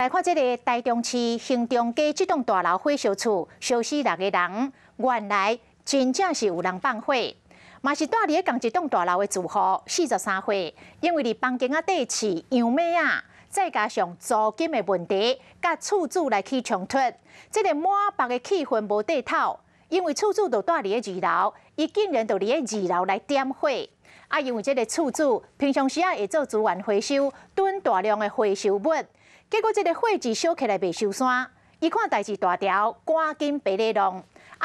来看这个台中市兴中街这栋大楼火烧厝，烧死6个人。原来真正是有人放火，嘛是住伫同一栋大楼的住户，43岁，因为伫房间底饲养马仔，再加上租金的问题，甲厝主来起冲突，这个满北的气氛无对头。因为厝主就住伫2楼，伊竟然就伫2楼来点火。因为这个厝主平常时会做资源回收，囤大量的回收物。结果，这个火势烧起来袂收山，伊看代志大条，赶紧爬咧弄。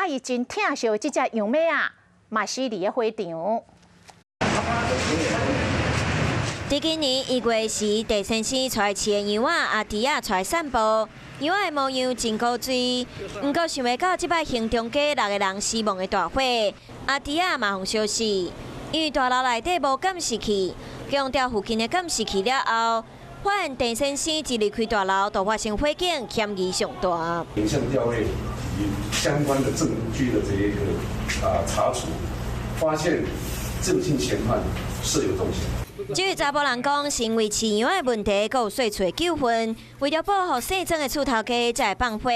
伊真疼惜这只养马仔，嘛死伫咧火场。伫今年1月时，地先生带饲的羊仔阿弟仔出来散步，羊仔的模样真古锥。不过想袂到，即摆兴中街6个人死亡的大火，阿弟仔嘛互烧死。因为大楼内底无监视器，强调附近的监视器了后。发现陈先生一离开大楼，就发生火警，嫌疑上大。影像调阅与相关的证据的这一个查处，发现郑姓嫌犯设有动机。这位查甫人讲，是因为饲羊的问题，还有细厝的纠纷，为了保护姓曾的厝头家，才会放火。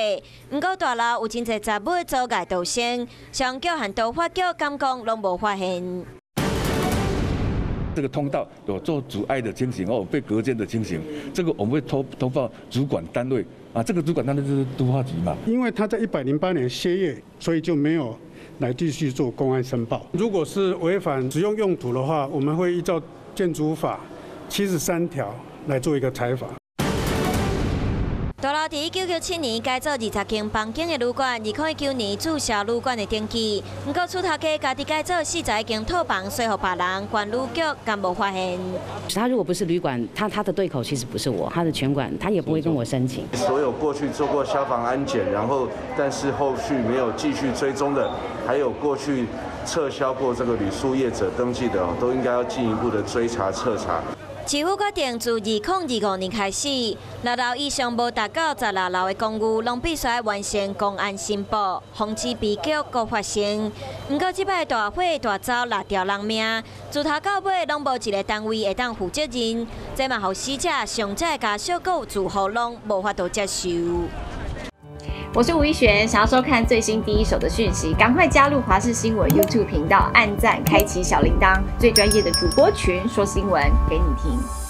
不过大楼有真侪杂物阻碍逃生，消防局和都发局监工拢无发现。这个通道有做阻碍的情形哦，被隔间的情形，这个我们会通报主管单位啊，这个主管单位就是都发局嘛。因为他在108年歇业，所以就没有来继续做公安申报。如果是违反使用用途的话，我们会依照建筑法73条来做一个裁罚。大楼伫1997年改造20间房间的旅馆，2019年注销旅馆的登记。不过厝头家家己改造41间套房，说服别人，管旅局敢无发现。他如果不是旅馆，他的对口其实不是我，他的全馆他也不会跟我申请。所有过去做过消防安检，然后但是后续没有继续追踪的，还有过去撤销过这个旅宿业者登记的，都应该要进一步的追查彻查。市府决定自2025年开始，6楼以上无达到16楼的公寓，拢必须完成公安申报，防止悲剧再发生。不过，这摆大火大走6条人命，自头到尾拢无一个单位会当负责任，这嘛，互死者、伤者家属有住户拢无法度接受。我是吴一璇，想要收看最新第一手的讯息，赶快加入华视新闻 YouTube 频道，按赞、开启小铃铛，最专业的主播群说新闻给你听。